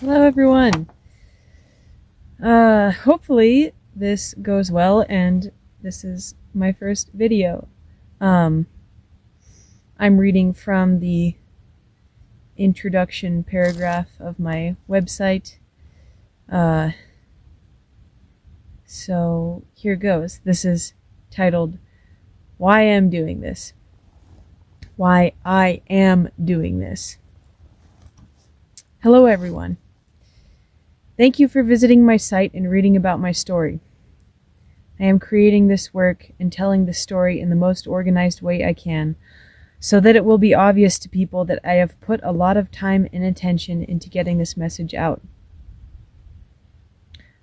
Hello everyone. Hopefully this goes well, and this is my first video. I'm reading from the introduction paragraph of my website. So here goes. This is titled, Why I Am Doing This. Why I am doing this. Hello everyone. Thank you for visiting my site and reading about my story. I am creating this work and telling the story in the most organized way I can, so that it will be obvious to people that I have put a lot of time and attention into getting this message out.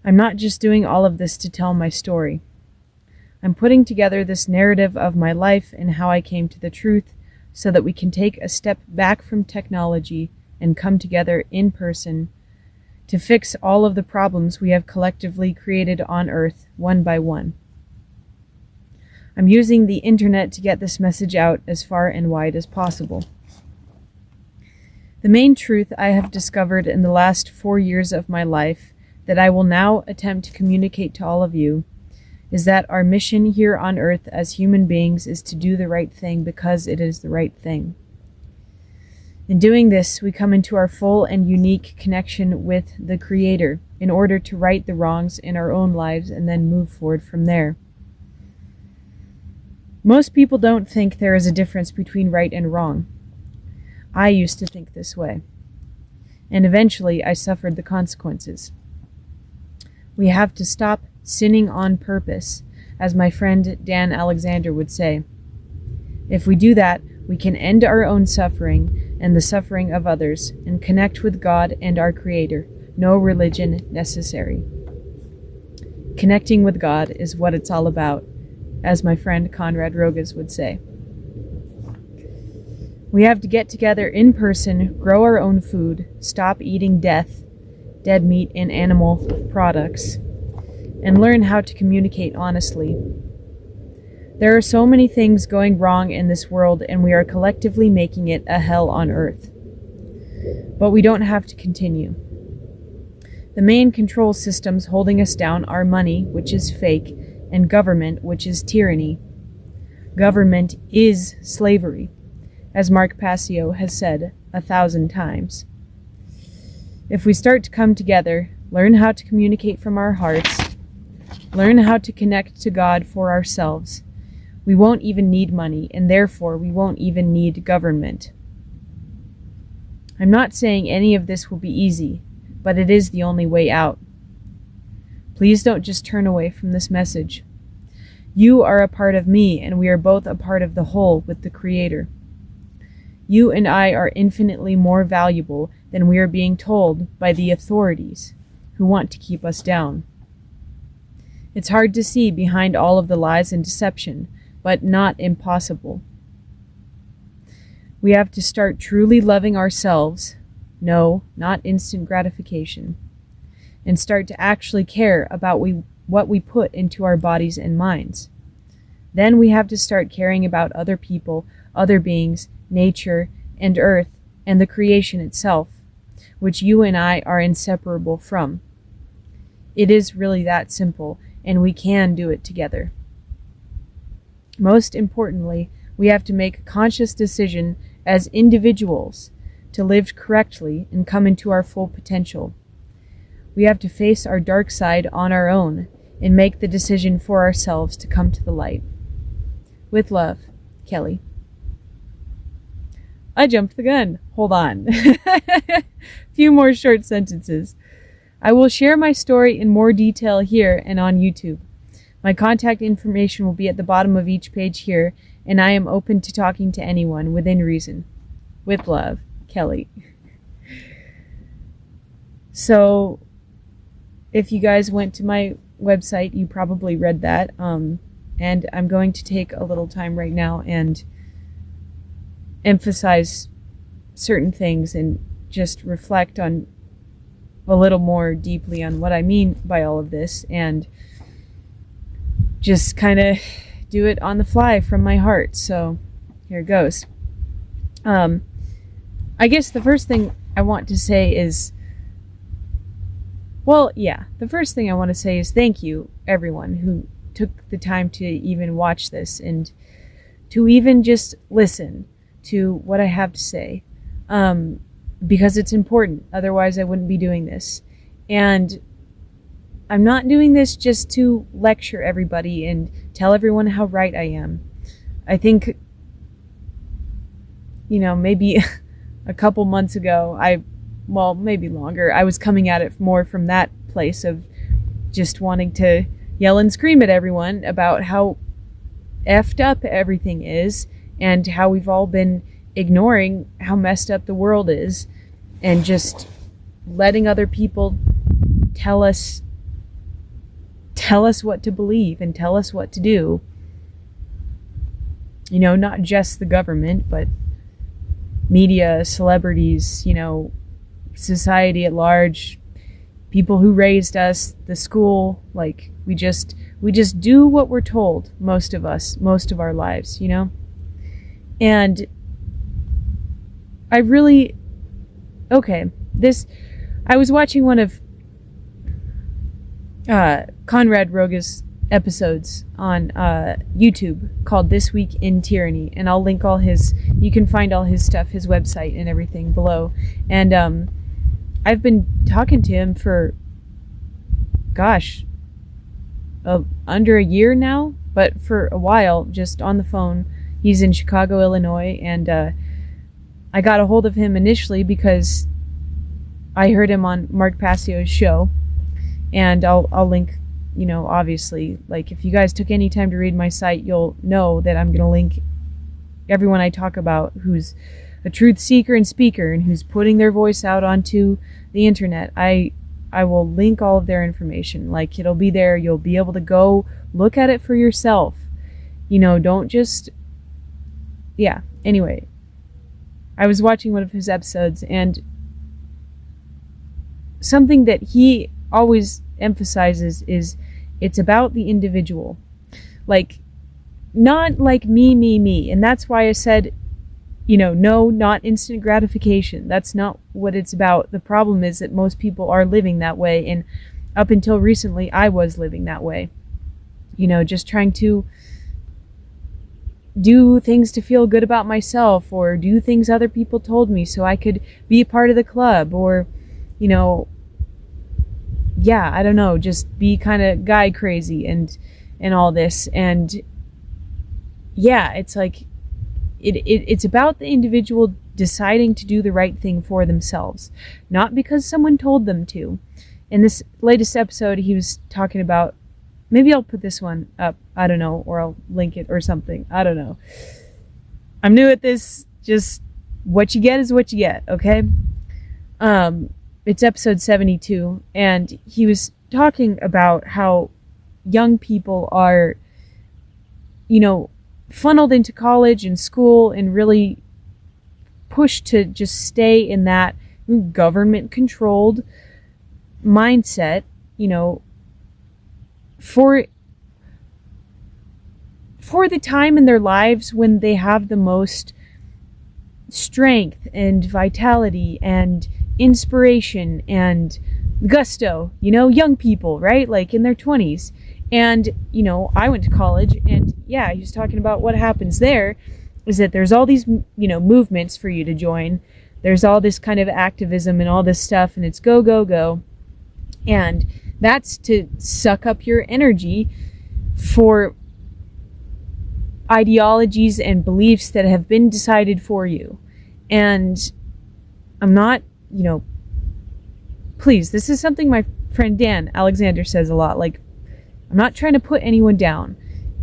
I'm not just doing all of this to tell my story. I'm putting together this narrative of my life and how I came to the truth, so that we can take a step back from technology and come together in person to fix all of the problems we have collectively created on Earth one by one. I'm using the internet to get this message out as far and wide as possible. The main truth I have discovered in the last 4 years of my life that I will now attempt to communicate to all of you is that our mission here on Earth as human beings is to do the right thing because it is the right thing. In doing this, we come into our full and unique connection with the Creator in order to right the wrongs in our own lives and then move forward from there. Most people don't think there is a difference between right and wrong. I used to think this way, and eventually I suffered the consequences. We have to stop sinning on purpose, as my friend Dan Alexander would say. If we do that, we can end our own suffering and the suffering of others, and connect with God and our Creator. No religion necessary. Connecting with God is what it's all about, as my friend Konrad Rogoz would say. We have to get together in person, grow our own food, stop eating dead meat and animal products, and learn how to communicate honestly. There are so many things going wrong in this world, and we are collectively making it a hell on earth. But we don't have to continue. The main control systems holding us down are money, which is fake, and government, which is tyranny. Government is slavery, as Mark Passio has said 1,000 times. If we start to come together, learn how to communicate from our hearts, learn how to connect to God for ourselves, we won't even need money, and therefore we won't even need government. I'm not saying any of this will be easy, but it is the only way out. Please don't just turn away from this message. You are a part of me, and we are both a part of the whole with the Creator. You and I are infinitely more valuable than we are being told by the authorities who want to keep us down. It's hard to see behind all of the lies and deception, but not impossible. We have to start truly loving ourselves, no, not instant gratification, and start to actually care about what we put into our bodies and minds. Then we have to start caring about other people, other beings, nature, and earth, and the creation itself, which you and I are inseparable from. It is really that simple, and we can do it together. Most importantly, we have to make a conscious decision as individuals to live correctly and come into our full potential. We have to face our dark side on our own and make the decision for ourselves to come to the light. With love, Kelly. I jumped the gun. Hold on. Few more short sentences. I will share my story in more detail here and on YouTube. My contact information will be at the bottom of each page here, and I am open to talking to anyone within reason. With love, Kelly. So, if you guys went to my website, you probably read that, and I'm going to take a little time right now and emphasize certain things and just reflect on a little more deeply on what I mean by all of this, and just kind of do it on the fly from my heart. So here it goes. I guess the first thing I want to say is Well, yeah, the first thing I want to say is thank you, everyone who took the time to even watch this and to even just listen to what I have to say. Because it's important. Otherwise, I wouldn't be doing this. And I'm not doing this just to lecture everybody and tell everyone how right I am. I think, maybe a couple months ago, maybe longer, I was coming at it more from that place of just wanting to yell and scream at everyone about how effed up everything is and how we've all been ignoring how messed up the world is and just letting other people tell us what to believe and tell us what to do. Not just the government, but media, celebrities, society at large, people who raised us, the school. Like, we just do what we're told, most of us, most of our lives, And I was watching one of Konrad Rogoz episodes on YouTube called This Week in Tyranny, and I'll link you can find all his stuff, his website and everything below. And I've been talking to him for under a year now, but for a while, just on the phone. He's in Chicago, Illinois, and I got a hold of him initially because I heard him on Mark Passio's show, and I'll link, obviously, like, if you guys took any time to read my site, you'll know that I'm going to link everyone I talk about who's a truth seeker and speaker and who's putting their voice out onto the internet. I will link all of their information. Like, it'll be there. You'll be able to go look at it for yourself. Don't just... Yeah, anyway. I was watching one of his episodes, and something that he always emphasizes is it's about the individual. Like, not like me. And that's why I said, no, not instant gratification. That's not what it's about. The problem is that most people are living that way, and up until recently, I was living that way. Just trying to do things to feel good about myself, or do things other people told me so I could be a part of the club, or, I don't know, just be kind of guy crazy and all this. And yeah, it's like, it's about the individual deciding to do the right thing for themselves, not because someone told them to. In this latest episode, he was talking about, maybe I'll put this one up, I don't know, or I'll link it or something, I don't know. I'm new at this, just what you get is what you get, okay? It's episode 72, and he was talking about how young people are, funneled into college and school and really pushed to just stay in that government-controlled mindset, for the time in their lives when they have the most strength and vitality and inspiration and gusto, young people, right? Like in their 20s. And, I went to college, and yeah, he was talking about what happens there is that there's all these, movements for you to join. There's all this kind of activism and all this stuff, and it's go, go, go. And that's to suck up your energy for ideologies and beliefs that have been decided for you. And I'm not, please, this is something my friend Dan Alexander says a lot. Like, I'm not trying to put anyone down,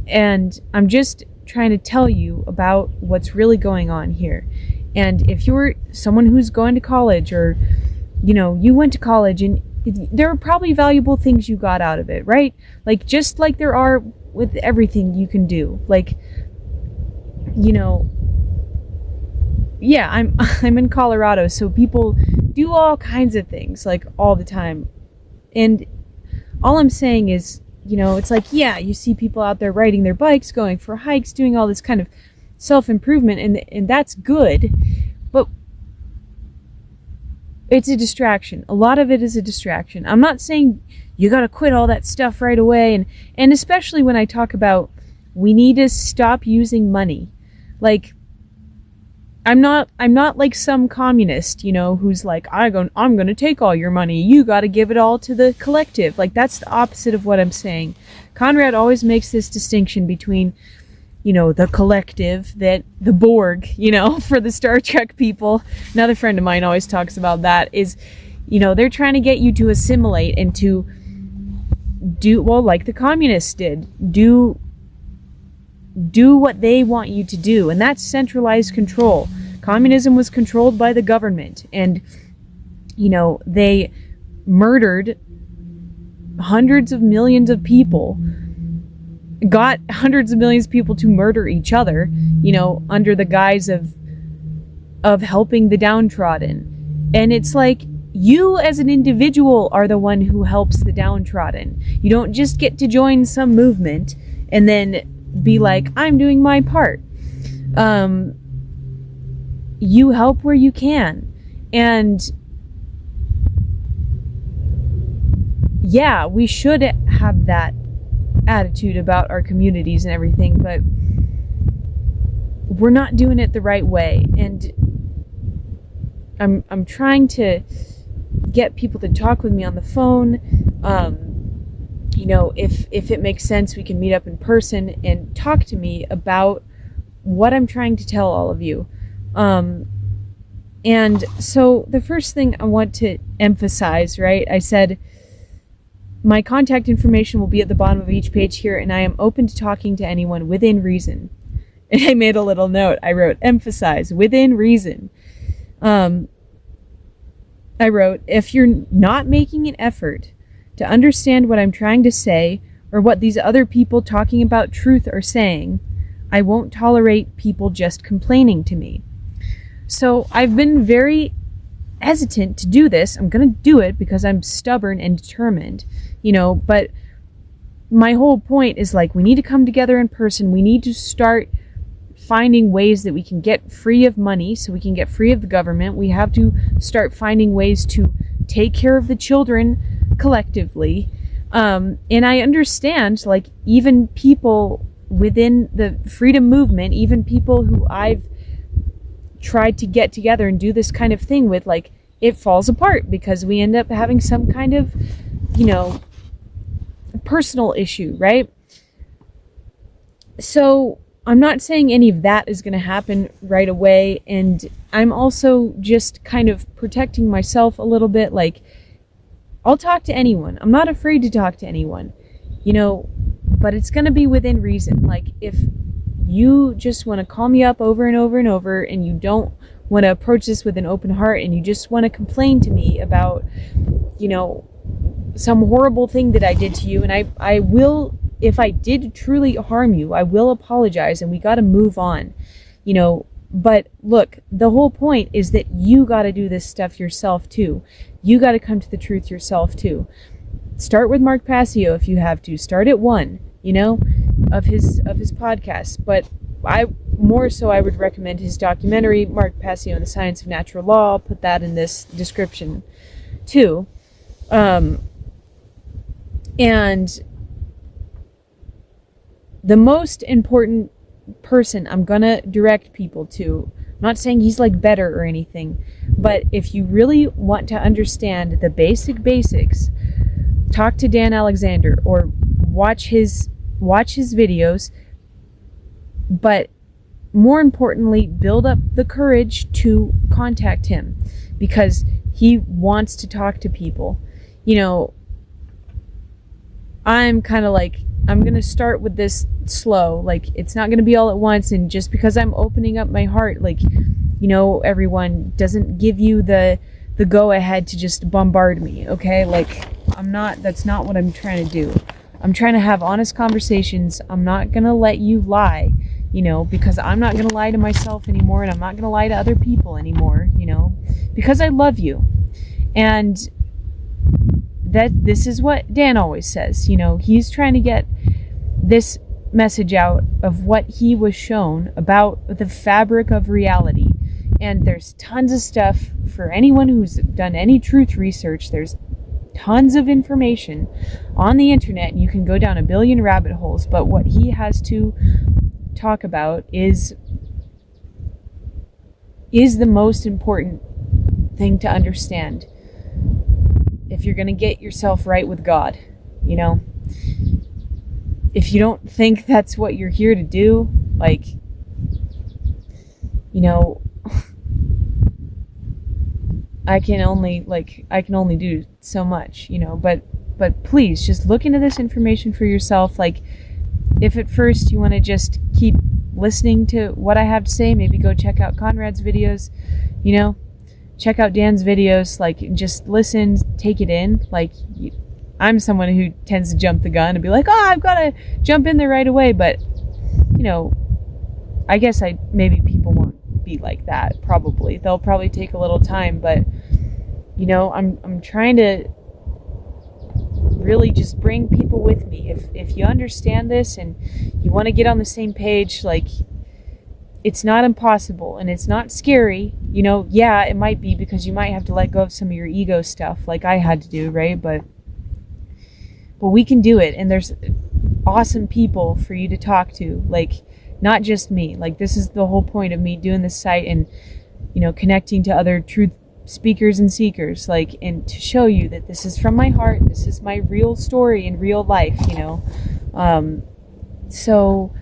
and I'm just trying to tell you about what's really going on here. And if you're someone who's going to college, or, you went to college, and there are probably valuable things you got out of it, right? Like, just like there are with everything you can do. Like, yeah, I'm in Colorado, so people do all kinds of things, like, all the time. And all I'm saying is, it's like, yeah, you see people out there riding their bikes, going for hikes, doing all this kind of self-improvement, and that's good. But It's a distraction. A lot of it is a distraction. I'm not saying you got to quit all that stuff right away. And especially when I talk about we need to stop using money. Like, I'm not like some communist, who's like, I'm going to take all your money. You got to give it all to the collective. Like, that's the opposite of what I'm saying. Konrad always makes this distinction between, the collective, that the Borg, for the Star Trek people. Another friend of mine always talks about that is, they're trying to get you to assimilate and to do, well, like the communists did, do what they want you to do. And that's centralized control. Communism was controlled by the government. And, they murdered hundreds of millions of people, got hundreds of millions of people to murder each other, under the guise of helping the downtrodden. And it's like, you as an individual are the one who helps the downtrodden. You don't just get to join some movement and then be like, I'm doing my part. You help where you can. And yeah, we should have that attitude about our communities and everything, but we're not doing it the right way. And I'm trying to get people to talk with me on the phone. If it makes sense, we can meet up in person and talk to me about what I'm trying to tell all of you. And so the first thing I want to emphasize, right? I said, my contact information will be at the bottom of each page here, and I am open to talking to anyone within reason. And I made a little note. I wrote, emphasize, within reason. I wrote, if you're not making an effort to understand what I'm trying to say, or what these other people talking about truth are saying, I won't tolerate people just complaining to me. So I've been very hesitant to do this. I'm going to do it because I'm stubborn and determined, but my whole point is like, we need to come together in person. We need to start finding ways that we can get free of money so we can get free of the government. We have to start finding ways to take care of the children collectively. And I understand, like, even people within the freedom movement, even people who I've tried to get together and do this kind of thing with, like, it falls apart because we end up having some kind of, personal issue, right? So I'm not saying any of that is going to happen right away. And I'm also just kind of protecting myself a little bit. Like, I'll talk to anyone. I'm not afraid to talk to anyone, but it's going to be within reason. Like, if you just want to call me up over and over and over, and you don't want to approach this with an open heart, and you just want to complain to me about, some horrible thing that I did to you, and I will, if I did truly harm you, I will apologize, and we got to move on, but look, the whole point is that you got to do this stuff yourself too. You got to come to the truth yourself too. Start with Mark Passio if you have to. Start at 1, of his podcast. But I would recommend his documentary, Mark Passio and the Science of Natural Law. I'll put that in this description too. And the most important person I'm gonna direct people to, I'm not saying he's like better or anything, but if you really want to understand the basics, talk to Dan Alexander or watch his videos, but more importantly, build up the courage to contact him because he wants to talk to people. I'm kind of like, I'm going to start with this slow. Like, it's not going to be all at once. And just because I'm opening up my heart, like, everyone doesn't give you the go ahead to just bombard me. Okay. Like, that's not what I'm trying to do. I'm trying to have honest conversations. I'm not going to let you lie, because I'm not going to lie to myself anymore. And I'm not going to lie to other people anymore, because I love you. And this is what Dan always says, he's trying to get this message out of what he was shown about the fabric of reality, And there's tons of stuff for anyone who's done any truth research. There's tons of information on the internet, and you can go down a billion rabbit holes. But what he has to talk about is the most important thing to understand if you're going to get yourself right with God. You know, if you don't think that's what you're here to do, like, you know, I can only do so much, you know, but please just look into this information for yourself. Like, if at first you want to just keep listening to what I have to say, maybe go check out Konrad's videos, you know, check out Dan's videos, like, just listen, take it in. Like, I'm someone who tends to jump the gun and be like, oh, I've got to jump in there right away. But, you know, I guess maybe people won't be like that. Probably. They'll probably take a little time, but, you know, I'm trying to really just bring people with me. If you understand this and you want to get on the same page, like, it's not impossible and it's not scary. You know, yeah, it might be, because you might have to let go of some of your ego stuff like I had to do, right? But we can do it, and there's awesome people for you to talk to, like, not just me. Like, this is the whole point of me doing this site and, you know, connecting to other truth speakers and seekers, like, and to show you that this is from my heart, this is my real story in real life, you know. So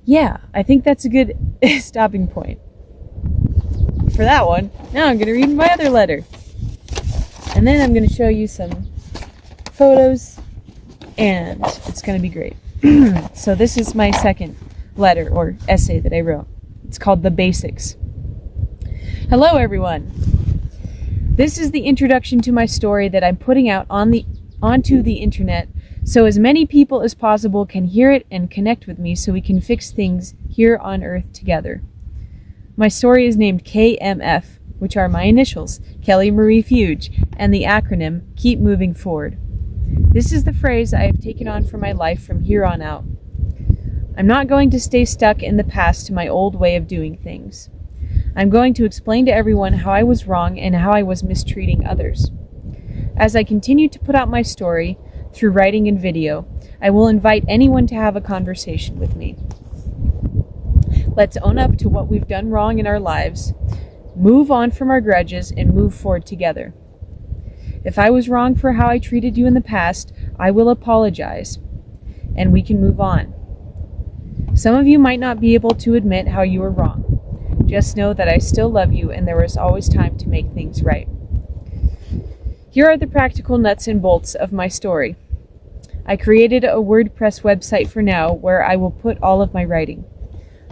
yeah, I think that's a good stopping point for that one. Now I'm going to read my other letter, and then I'm going to show you some photos, and it's going to be great. So this is my second letter or essay that I wrote. It's called The Basics. Hello, everyone. This is the introduction to my story that I'm putting out onto the internet, so as many people as possible can hear it and connect with me, so we can fix things here on Earth together. My story is named KMF, which are my initials, Kelly Marie Fuge, and the acronym Keep Moving Forward. This is the phrase I have taken on for my life from here on out. I'm not going to stay stuck in the past to my old way of doing things. I'm going to explain to everyone how I was wrong and how I was mistreating others. As I continue to put out my story through writing and video, I will invite anyone to have a conversation with me. Let's own up to what we've done wrong in our lives, move on from our grudges, and move forward together. If I was wrong for how I treated you in the past, I will apologize, and we can move on. Some of you might not be able to admit how you were wrong. Just know that I still love you, and there is always time to make things right. Here are the practical nuts and bolts of my story. I created a WordPress website for now where I will put all of my writing.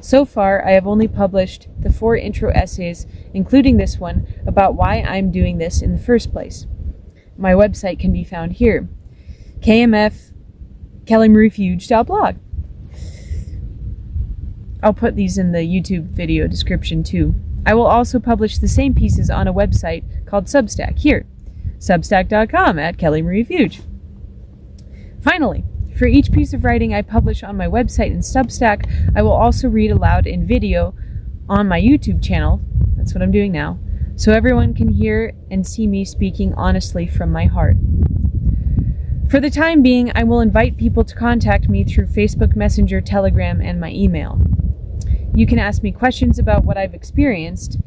So far, I have only published the 4 intro essays, including this one, about why I'm doing this in the first place. My website can be found here, kmfkellymariefuge.blog. I'll put these in the YouTube video description too. I will also publish the same pieces on a website called Substack here, substack.com @kellymariefuge. Finally, for each piece of writing I publish on my website and Substack, I will also read aloud in video on my YouTube channel. That's what I'm doing now, so everyone can hear and see me speaking honestly from my heart. For the time being, I will invite people to contact me through Facebook Messenger, Telegram, and my email. You can ask me questions about what I've experienced,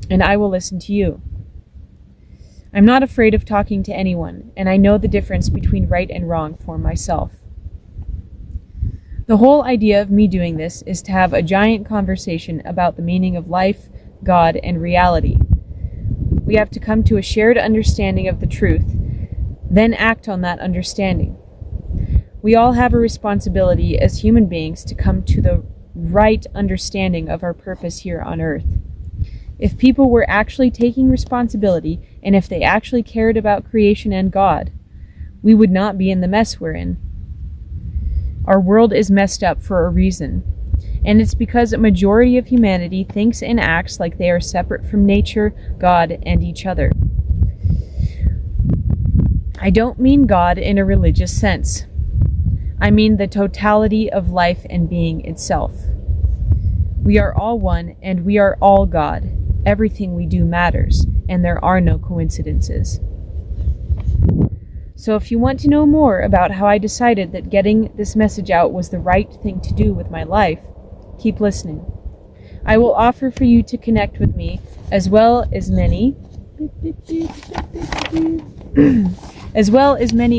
and I will listen to you. I'm not afraid of talking to anyone, and I know the difference between right and wrong for myself. The whole idea of me doing this is to have a giant conversation about the meaning of life, God, and reality. We have to come to a shared understanding of the truth, then act on that understanding. We all have a responsibility as human beings to come to the right understanding of our purpose here on Earth. If people were actually taking responsibility, and if they actually cared about creation and God, we would not be in the mess we're in. Our world is messed up for a reason, and it's because a majority of humanity thinks and acts like they are separate from nature, God, and each other. I don't mean God in a religious sense. I mean the totality of life and being itself. We are all one, and we are all God. Everything we do matters, and there are no coincidences. So if you want to know more about how I decided that getting this message out was the right thing to do with my life, keep listening. I will offer for you to connect with me, as well as many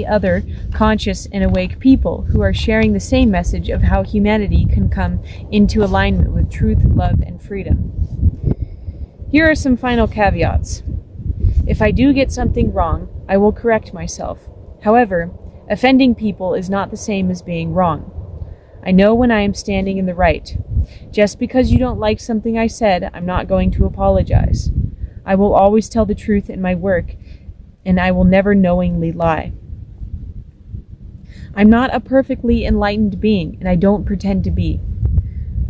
other conscious and awake people who are sharing the same message of how humanity can come into alignment with truth, love, and freedom. Here are some final caveats. If I do get something wrong, I will correct myself. However, offending people is not the same as being wrong. I know when I am standing in the right. Just because you don't like something I said, I'm not going to apologize. I will always tell the truth in my work, and I will never knowingly lie. I'm not a perfectly enlightened being, and I don't pretend to be.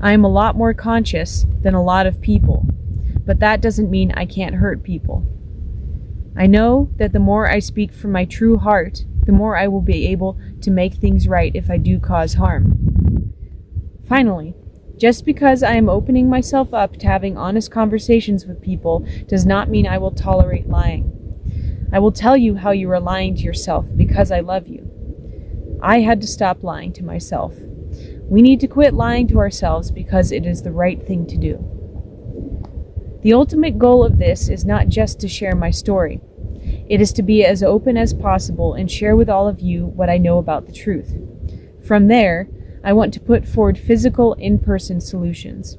I am a lot more conscious than a lot of people, but that doesn't mean I can't hurt people. I know that the more I speak from my true heart, the more I will be able to make things right if I do cause harm. Finally, just because I am opening myself up to having honest conversations with people does not mean I will tolerate lying. I will tell you how you are lying to yourself because I love you. I had to stop lying to myself. We need to quit lying to ourselves because it is the right thing to do. The ultimate goal of this is not just to share my story. It is to be as open as possible and share with all of you what I know about the truth. From there, I want to put forward physical, in-person solutions.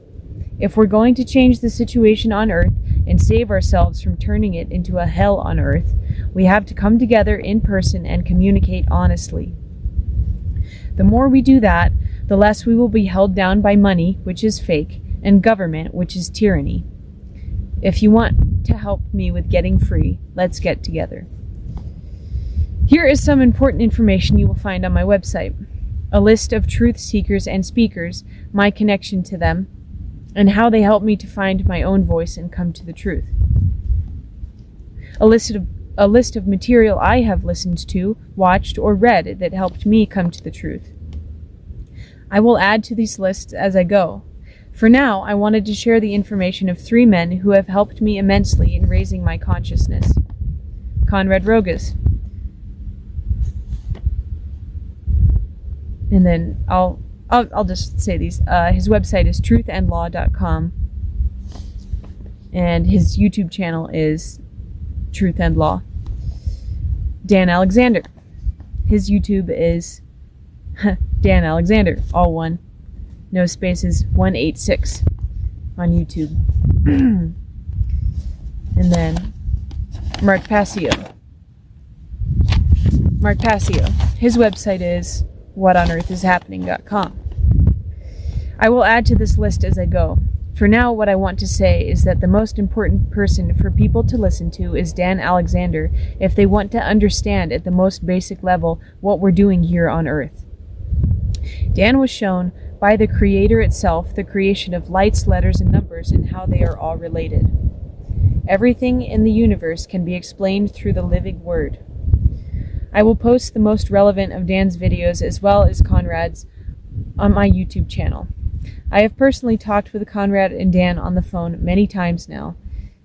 If we're going to change the situation on Earth and save ourselves from turning it into a hell on Earth, we have to come together in person and communicate honestly. The more we do that, the less we will be held down by money, which is fake, and government, which is tyranny. If you want to help me with getting free, let's get together. Here is some important information you will find on my website. A list of truth seekers and speakers, my connection to them, and how they help me to find my own voice and come to the truth. A list of material I have listened to, watched, or read that helped me come to the truth. I will add to these lists as I go. For now, I wanted to share the information of 3 men who have helped me immensely in raising my consciousness. Konrad Rogoz. And then I'll just say these. His website is truthandlaw.com. And his YouTube channel is Truth and Law. Dan Alexander. His YouTube is Dan Alexander, all one. No spaces, 186 on YouTube. And then Mark Passio. Mark Passio. His website is whatonearthishappening.com. I will add to this list as I go. For now, what I want to say is that the most important person for people to listen to is Dan Alexander if they want to understand at the most basic level what we're doing here on Earth. Dan was shown by the Creator itself the creation of lights, letters, and numbers and how they are all related. Everything in the universe can be explained through the living word. I will post the most relevant of Dan's videos as well as Konrad's on my YouTube channel. I have personally talked with Konrad and Dan on the phone many times now,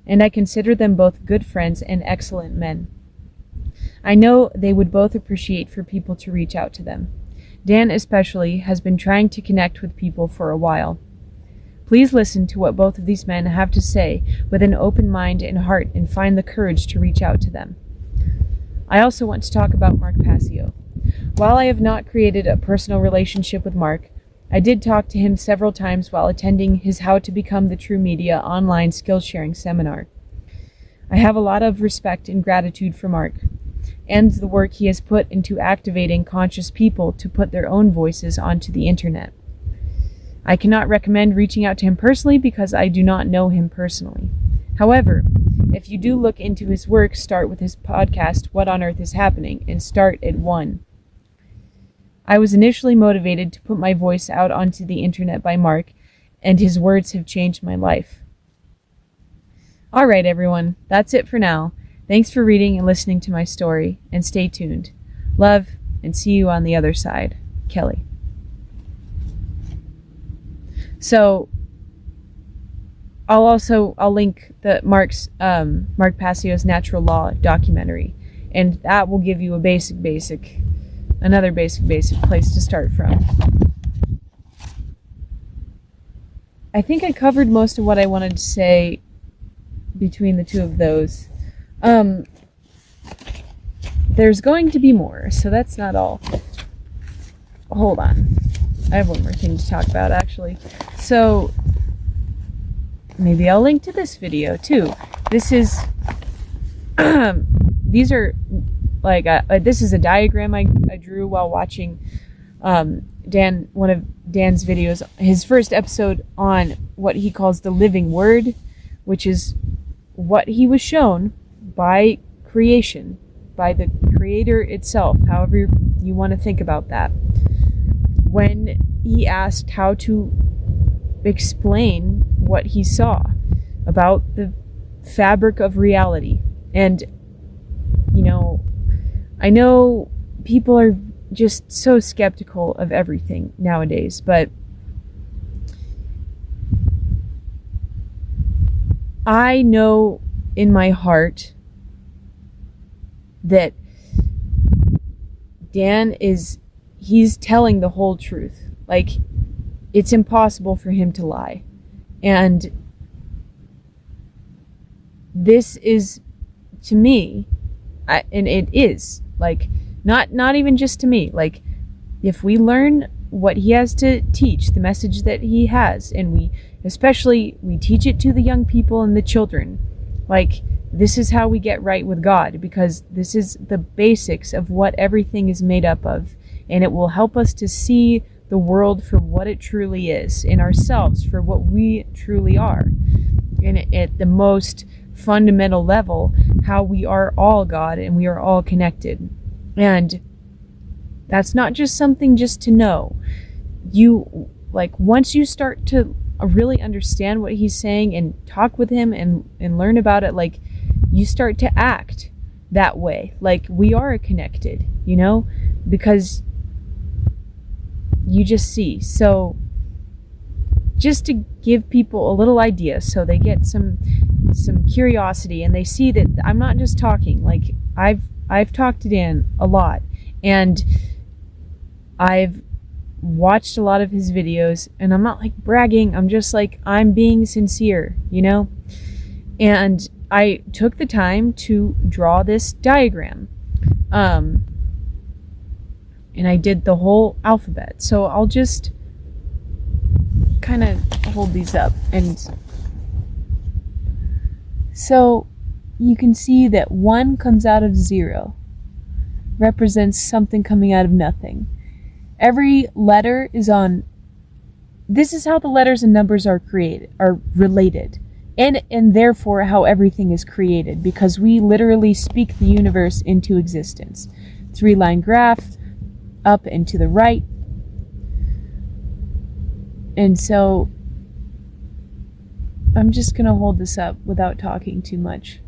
and I consider them both good friends and excellent men. I know they would both appreciate for people to reach out to them. Dan especially has been trying to connect with people for a while. Please listen to what both of these men have to say with an open mind and heart and find the courage to reach out to them. I also want to talk about Mark Passio. While I have not created a personal relationship with Mark, I did talk to him several times while attending his How to Become the True Media online skill sharing seminar. I have a lot of respect and gratitude for Mark and the work he has put into activating conscious people to put their own voices onto the internet. I cannot recommend reaching out to him personally because I do not know him personally. However, if you do look into his work, start with his podcast, What on Earth is Happening, and start at 1. I was initially motivated to put my voice out onto the internet by Mark, and his words have changed my life. Alright everyone, that's it for now. Thanks for reading and listening to my story, and stay tuned. Love, and see you on the other side. Kelly. So, I'll link the Mark Passio's Natural Law documentary, and that will give you another basic place to start from. I think I covered most of what I wanted to say between the two of those. There's going to be more, so that's not all. Hold on. I have one more thing to talk about, actually. So, maybe I'll link to this video, too. This is... these are... like, this is a diagram I drew while watching one of Dan's videos, his first episode on what he calls the living word, which is what he was shown by creation, by the creator itself, however you want to think about that. When he asked how to explain what he saw about the fabric of reality. And, I know people are just so skeptical of everything nowadays, but I know in my heart that Dan he's telling the whole truth. Like, it's impossible for him to lie. And this is, to me, and it is, like, not even just to me, like, if we learn what he has to teach, the message that he has, and we teach it to the young people and the children, like, this is how we get right with God, because this is the basics of what everything is made up of, and it will help us to see the world for what it truly is, and ourselves for what we truly are, and at the most fundamental level, how we are all God and we are all connected. And that's not just something just to know. You, like, once you start to really understand what he's saying and talk with him and learn about it, like, you start to act that way, like we are connected, because you just see. So just to give people a little idea, so they get some curiosity, and they see that I'm not just talking. Like, I've talked to Dan a lot, and I've watched a lot of his videos, and I'm not like bragging, I'm just like, I'm being sincere, and I took the time to draw this diagram, and I did the whole alphabet. So I'll just kind of hold these up, and so you can see that 1 comes out of 0, represents something coming out of nothing. Every letter is on, this is how the letters and numbers are related, and therefore how everything is created, because we literally speak the universe into existence. 3-line graph, up and to the right. And so I'm just going to hold this up without talking too much.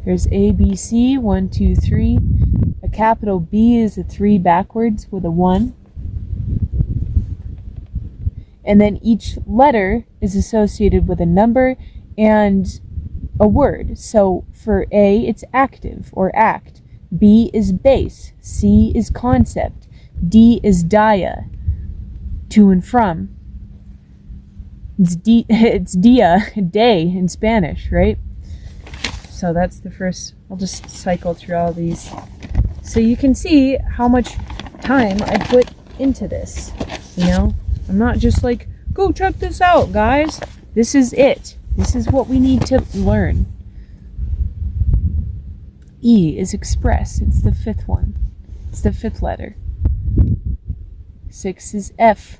There's A, B, C, 1, 2, 3. A capital B is a 3 backwards with a 1. And then each letter is associated with a number and a word. So for A, it's active or act. B is base. C is concept. D is dia, to and from. It's dia, day in Spanish, right? So that's the first. I'll just cycle through all these. So you can see how much time I put into this, I'm not just like, go check this out, guys. This is it. This is what we need to learn. E is express. It's the 5th one. It's the 5th letter. 6 is F.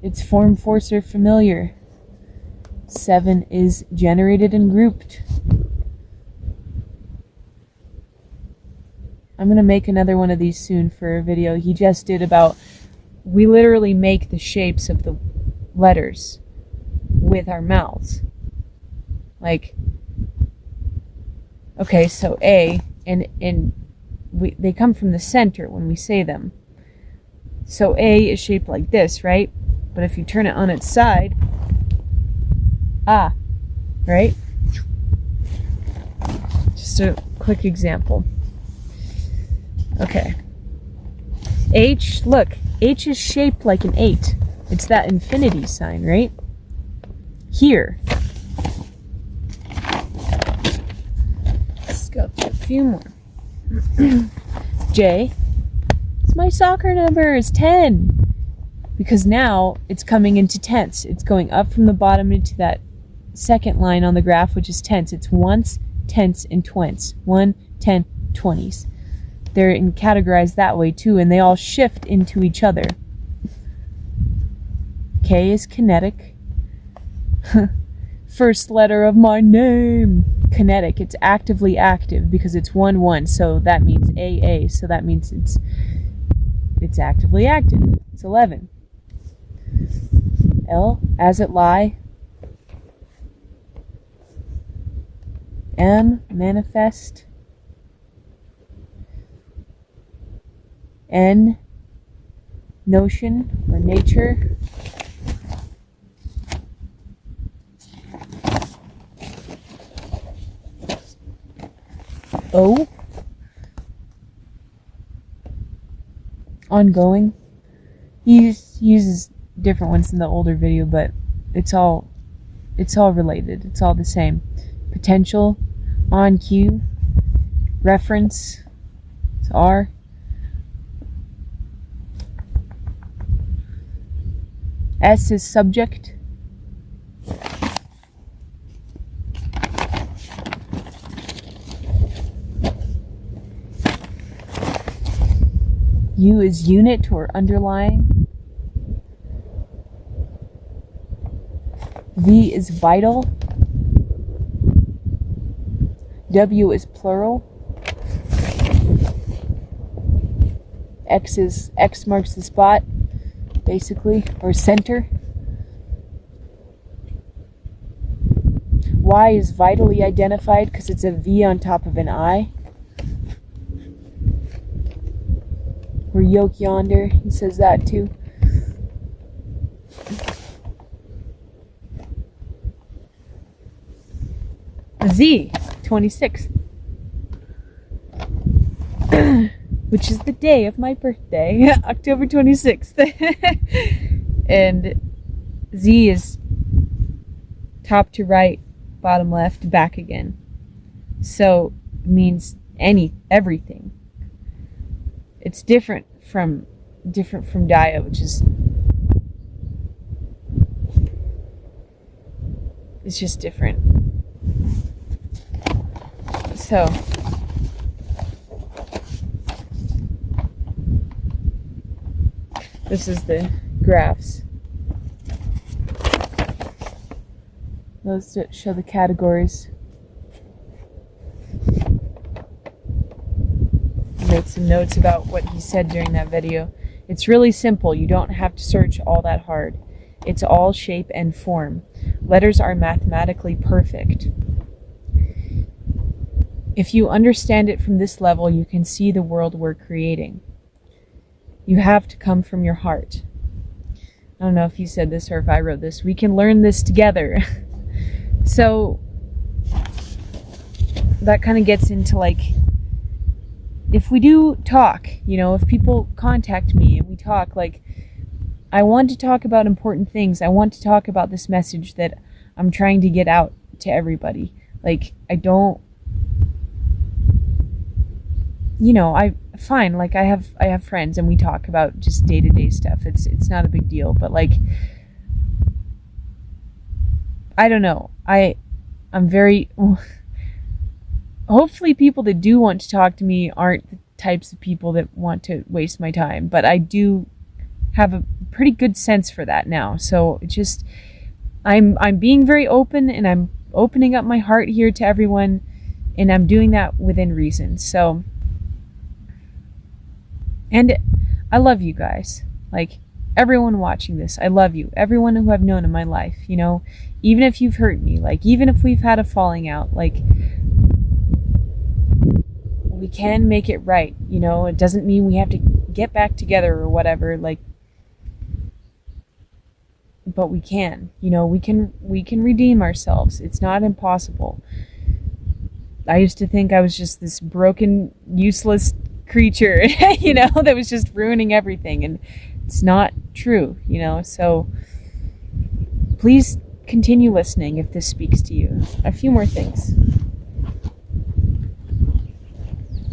It's form, force, or familiar. 7 is generated and grouped. I'm going to make another one of these soon for a video he just did about, we literally make the shapes of the letters with our mouths. Like, okay, so A, and they come from the center when we say them. So A is shaped like this, right? But if you turn it on its side, right? Just a quick example. Okay. H, look, H is shaped like an 8. It's that infinity sign, right? Here. Let's go through a few more. J. It's my soccer number. It's 10. Because now it's coming into tenths. It's going up from the bottom into that second line on the graph, which is tenths. It's ones, tenths, and twents. 1, 10, 20s. They're categorized that way too, and they all shift into each other. K is kinetic. First letter of my name. Kinetic. It's actively active because it's 1, 1. So that means AA. So that means it's actively active. It's 11. L, as it lie. M, manifest. N, notion or nature. O, ongoing. He uses different ones in the older video, but it's all related. It's all the same. Potential, on cue, reference. It's R. S is subject. U is unit or underlying. V is vital. W is plural. X marks the spot, basically, or center. Y is vitally identified because it's a V on top of an I. Or yoke yonder, he says that too. Z, 26. Which is the day of my birthday, October 26th. And Z is top to right, bottom left, back again. So it means everything. It's different from Dia, which is it's just different. So this is the graphs. Those show the categories. Made some notes about what he said during that video. It's really simple. You don't have to search all that hard. It's all shape and form. Letters are mathematically perfect. If you understand it from this level, you can see the world we're creating. You have to come from your heart. I don't know if you said this or if I wrote this. We can learn this together. So that kind of gets into like, if we do talk, if people contact me and we talk, like, I want to talk about important things. I want to talk about this message that I'm trying to get out to everybody. Like, I don't, like I have friends and we talk about just day-to-day stuff. It's not a big deal, but like, I don't know. I'm very, hopefully people that do want to talk to me aren't the types of people that want to waste my time, but I do have a pretty good sense for that now. So it just, I'm being very open and I'm opening up my heart here to everyone, and I'm doing that within reason. So, and I love you guys. Like, everyone watching this, I love you. Everyone who I've known in my life, even if you've hurt me, like, even if we've had a falling out, like, we can make it right. It doesn't mean we have to get back together or whatever, like, but we can, we can redeem ourselves. It's not impossible. I used to think I was just this broken, useless creature, that was just ruining everything, and it's not true, so please continue listening if this speaks to you. A few more things.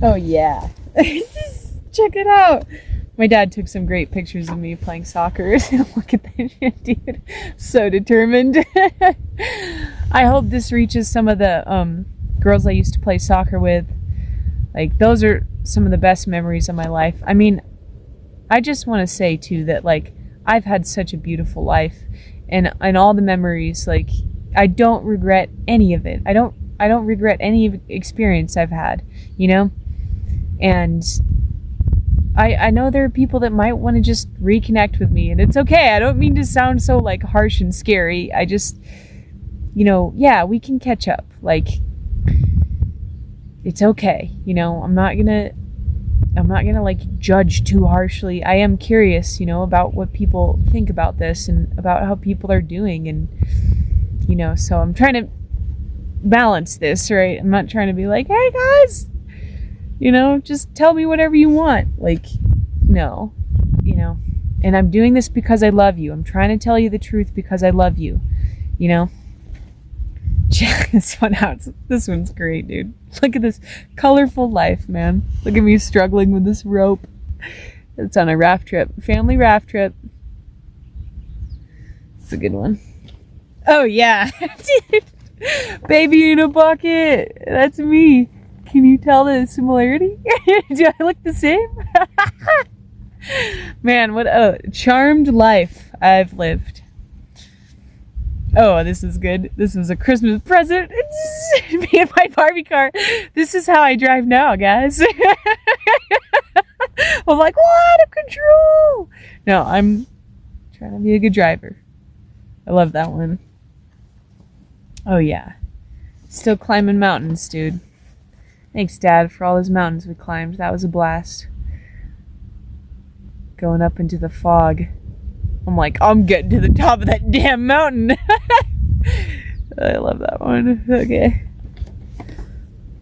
Oh yeah. Check it out. My dad took some great pictures of me playing soccer. Look at that shit, dude. So determined. I hope this reaches some of the girls I used to play soccer with. Like, those are some of the best memories of my life. I mean, I just want to say too that, like, I've had such a beautiful life, and all the memories, like, I don't regret any of it. I don't regret any experience I've had, and I know there are people that might want to just reconnect with me, and it's okay. I don't mean to sound so, like, harsh and scary. I just, yeah, we can catch up. Like, it's okay. I'm not gonna like judge too harshly. I am curious, about what people think about this and about how people are doing, and so I'm trying to balance this, right? I'm not trying to be like, hey guys, just tell me whatever you want. Like, no, and I'm doing this because I love you. I'm trying to tell you the truth because I love you, Check this one out. This one's great, dude. Look at this colorful life, man. Look at me struggling with this rope. It's on a raft trip. Family raft trip. It's a good one. Oh, yeah. Dude. Baby in a bucket. That's me. Can you tell the similarity? Do I look the same? Man, what a charmed life I've lived. Oh, this is good. This was a Christmas present. Me and my Barbie car. This is how I drive now, guys. I'm like, out of control. No, I'm trying to be a good driver. I love that one. Oh, yeah. Still climbing mountains, dude. Thanks, Dad, for all those mountains we climbed. That was a blast. Going up into the fog. I'm like, I'm getting to the top of that damn mountain. I love that one. Okay.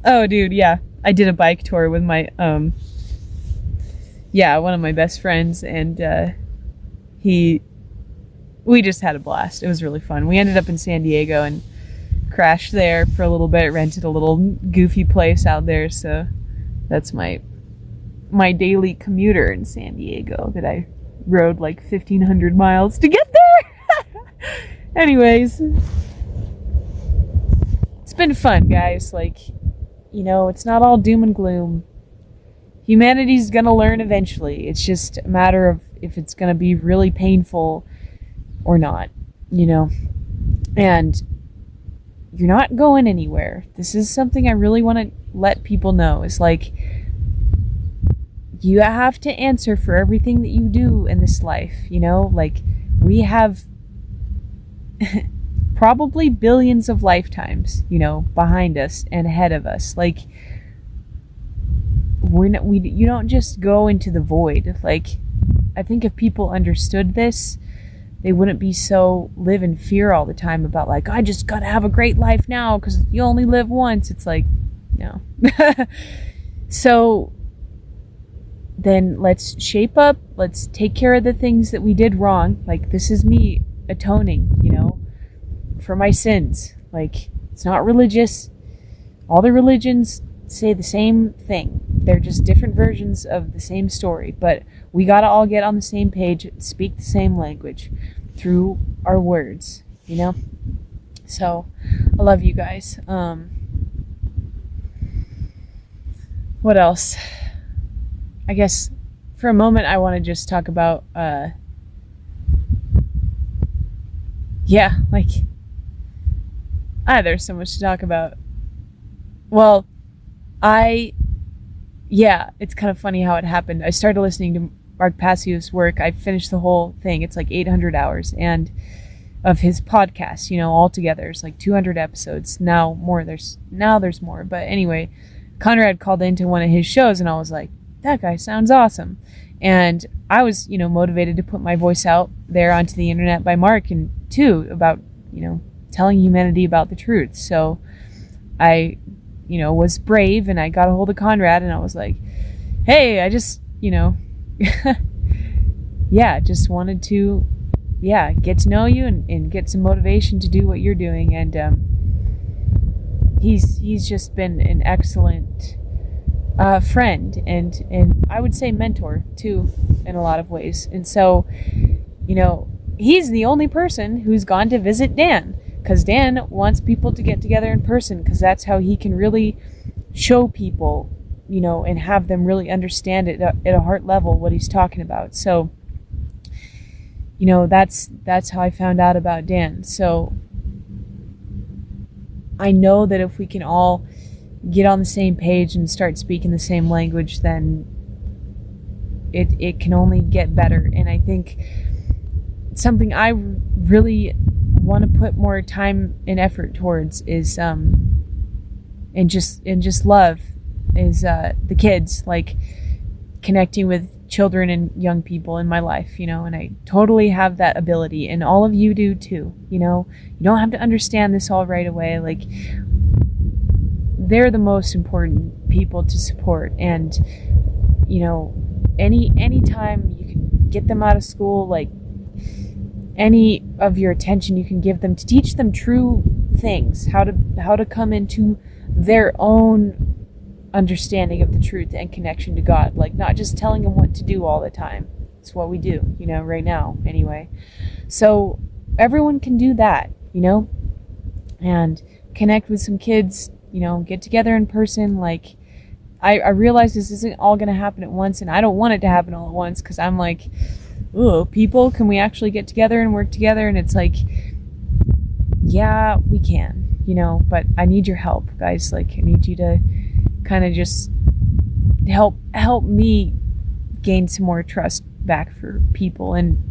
Oh, dude, yeah. I did a bike tour with my, one of my best friends, and we just had a blast. It was really fun. We ended up in San Diego and crashed there for a little bit, rented a little goofy place out there, so that's my daily commuter in San Diego that I rode like 1,500 miles to get there. Anyways, it's been fun, guys. Like, it's not all doom and gloom. Humanity's gonna learn eventually. It's just a matter of if it's gonna be really painful or not, and you're not going anywhere. This is something I really want to let people know, is like, you have to answer for everything that you do in this life, like, we have probably billions of lifetimes, behind us and ahead of us. Like, you don't just go into the void. Like, I think if people understood this, they wouldn't be so live in fear all the time about, like, I just gotta have a great life now because you only live once. It's like, no. So then let's shape up. Let's take care of the things that we did wrong. Like, this is me atoning, for my sins. Like, it's not religious. All the religions say the same thing. They're just different versions of the same story. But we gotta all get on the same page, speak the same language through our words, So, I love you guys. What else? I guess for a moment I want to just talk about, there's so much to talk about. Well, it's kind of funny how it happened. I started listening to Mark Passio's work. I finished the whole thing. It's like 800 hours and of his podcast, all together. It's like 200 episodes. Now there's more. But anyway, Konrad called into one of his shows and I was like, that guy sounds awesome. And I was, motivated to put my voice out there onto the internet by Mark, and too, about, telling humanity about the truth. So I, was brave, and I got a hold of Konrad, and I was like, hey, I just, just wanted to, get to know you and get some motivation to do what you're doing. And he's just been an excellent friend and I would say mentor too, in a lot of ways. And so, he's the only person who's gone to visit Dan, because Dan wants people to get together in person, because that's how he can really show people, and have them really understand it at a heart level what he's talking about. So, that's how I found out about Dan. So I know that if we can all get on the same page and start speaking the same language, then it can only get better. And I think something I really want to put more time and effort towards is and just love is the kids, like connecting with children and young people in my life, and I totally have that ability, and all of you do too. You don't have to understand this all right away. Like, they're the most important people to support, and any time you can get them out of school, like any of your attention you can give them to teach them true things, how to come into their own understanding of the truth and connection to God, like not just telling them what to do all the time. It's what we do, right now anyway. So everyone can do that, and connect with some kids, get together in person. Like, I realize this isn't all going to happen at once, and I don't want it to happen all at once, because I'm like, ooh, people, can we actually get together and work together? And it's like, yeah, we can, but I need your help, guys. Like, I need you to kind of just help me gain some more trust back for people, and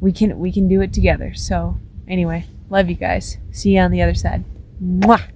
we can do it together. So anyway, love you guys. See you on the other side. Mwah!